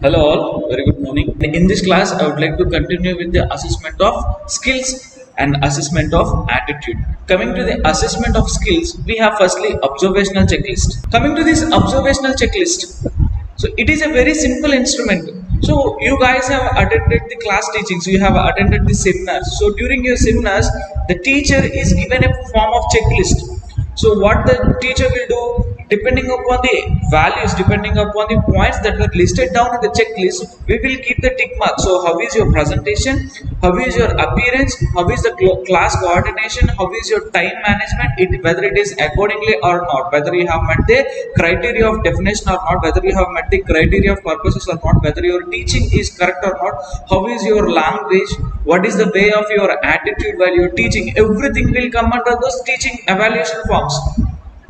Hello all, very good morning. In this class, I would like to continue with the assessment of skills and assessment of attitude. Coming to the assessment of skills, we have firstly observational checklist. Coming to this observational checklist, so it is a very simple instrument. So you guys have attended the class teachings, you have attended the seminars. So during your seminars, the teacher is given a form of checklist. So what the teacher will do, depending upon the values, depending upon the points that were listed down in the checklist, we will keep the tick mark. So how is your presentation? How is your appearance? How is the class coordination? How is your time management? Whether it is accordingly or not, whether you have met the criteria of definition or not, whether you have met the criteria of purposes or not, whether your teaching is correct or not, how is your language, what is the way of your attitude while you're teaching, everything will come under those teaching evaluation forms.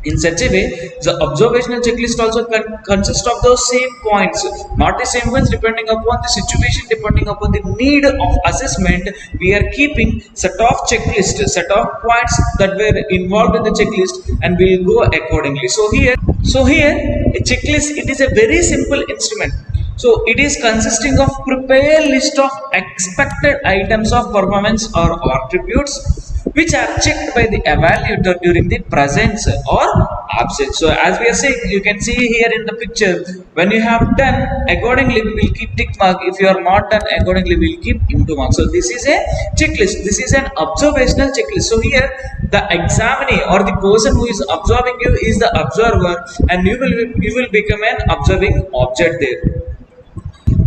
In such a way, the observational checklist also consists of those same points, not the same ones, depending upon the situation, depending upon the need of assessment. We are keeping set of checklist, set of points that were involved in the checklist, and we will go accordingly. So here, a checklist, it is a very simple instrument. So it is consisting of prepare list of expected items of performance or attributes which are checked by the evaluator during the presence or absence. So as we are saying, you can see here in the picture, when you have done accordingly, we will keep tick mark. If you are not done accordingly, we will keep into mark. So this is a checklist. This is an observational checklist. So here the examinee or the person who is observing you is the observer, and you will become an observing object there.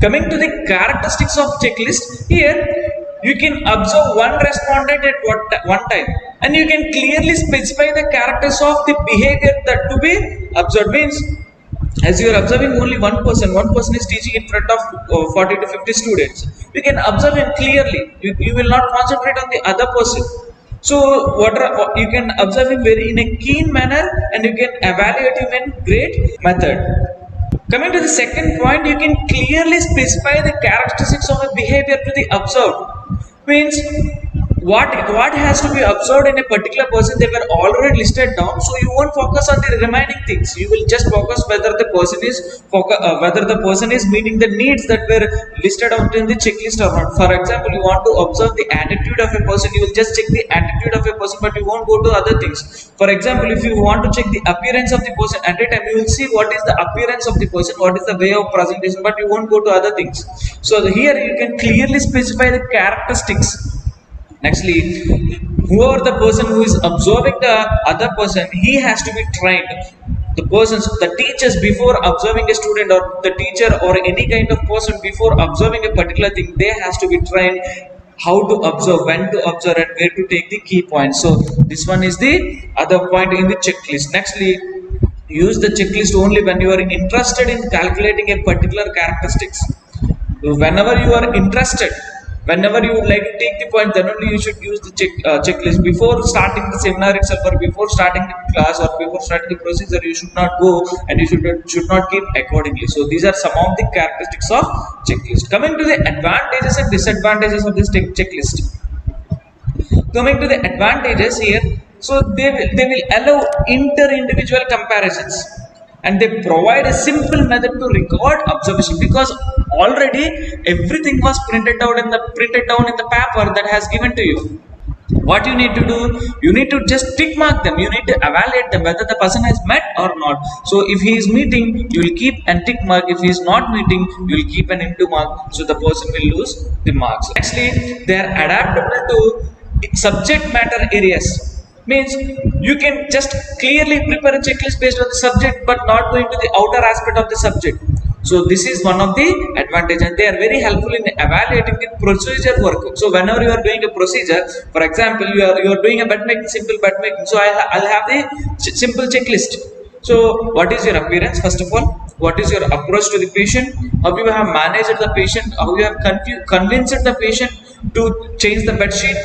Coming to the characteristics of checklist, here you can observe one respondent at one time, and you can clearly specify the characters of the behavior that to be observed. Means, as you are observing only one person is teaching in front of 40 to 50 students, you can observe him clearly. You will not concentrate on the other person. So you can observe him very in a keen manner, and you can evaluate him in great method. Coming to the second point, you can clearly specify the characteristics of a behavior to the observed. Means what has to be observed in a particular person, they were already listed down, so you won't focus on the remaining things. You will just focus whether the person is meeting the needs that were listed out in the checklist or not. For example, you want to observe the attitude of a person, you will just check the attitude of a person, but you won't go to other things. For example, if you want to check the appearance of the person, at a time you will see what is the appearance of the person, what is the way of presentation, but you won't go to other things. So here you can clearly specify the characteristics. Nextly, whoever the person who is observing the other person, he has to be trained. The teachers, before observing a student, or the teacher or any kind of person before observing a particular thing, they has to be trained how to observe, when to observe, and where to take the key points. So this one is the other point in the checklist. Nextly, use the checklist only when you are interested in calculating a particular characteristics. Whenever you are interested, whenever you would like to take the point, then only you should use the checklist. Before starting the seminar itself, or before starting the class, or before starting the procedure, you should not go, and you should not keep accordingly. So these are some of the characteristics of checklist. Coming to the advantages and disadvantages of this checklist. Coming to the advantages here, so they will allow inter-individual comparisons, and they provide a simple method to record observation, because already everything was printed down in the paper that has given to you. What you need to do, you need to just tick mark them, you need to evaluate them whether the person has met or not. So if he is meeting, you will keep an tick mark. If he is not meeting, you will keep an into mark, so the person will lose the marks. Actually, they are adaptable to subject matter areas. Means you can just clearly prepare a checklist based on the subject, but not going to the outer aspect of the subject. So this is one of the advantages, and they are very helpful in evaluating the procedure work. So whenever you are doing a procedure, for example, you are doing a bed making, simple bed making, so I'll have the simple checklist. So what is your appearance, first of all? What is your approach to the patient? How you have managed the patient? How you have convinced the patient to change the bed sheet?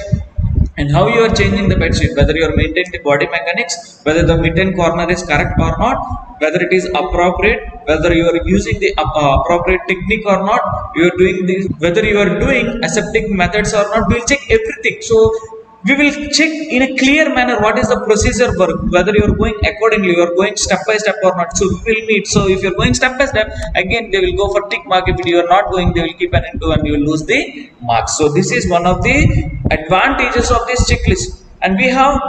And how you are changing the bed sheet, whether you are maintaining the body mechanics, whether the mitten corner is correct or not, whether it is appropriate, whether you are using the appropriate technique or not, you are doing this, whether you are doing aseptic methods or not, we will check everything. So We will check in a clear manner what is the procedure work, whether you are going accordingly, you are going step by step or not. So we will meet. So if you are going step by step, again they will go for tick mark. If you are not going, they will keep an into and you will lose the marks. So this is one of the advantages of this checklist. And we have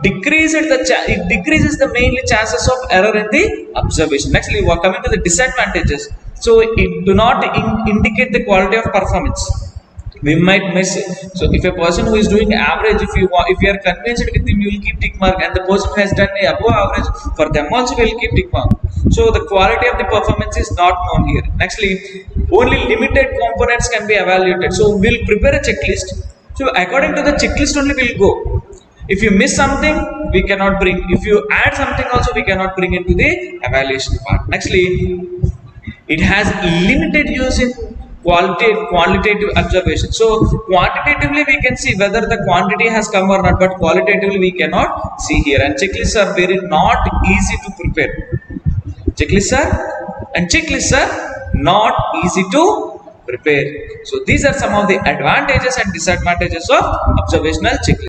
decreased it decreases the mainly chances of error in the observation. Actually, we are coming to the disadvantages. So it do not indicate the quality of performance. We might miss it. So if a person who is doing average, if you are convinced with him, you will keep tick mark, and the person who has done a above average, for them also will keep tick mark. So the quality of the performance is not known here. Actually, only limited components can be evaluated. So we'll prepare a checklist. So according to the checklist only we'll go. If you miss something, we cannot bring. If you add something also, we cannot bring into the evaluation part. Actually, it has limited use in qualitative observation. So quantitatively we can see whether the quantity has come or not, but qualitatively we cannot see here. And checklists are very not easy to prepare. Checklists are not easy to prepare. So these are some of the advantages and disadvantages of observational checklist.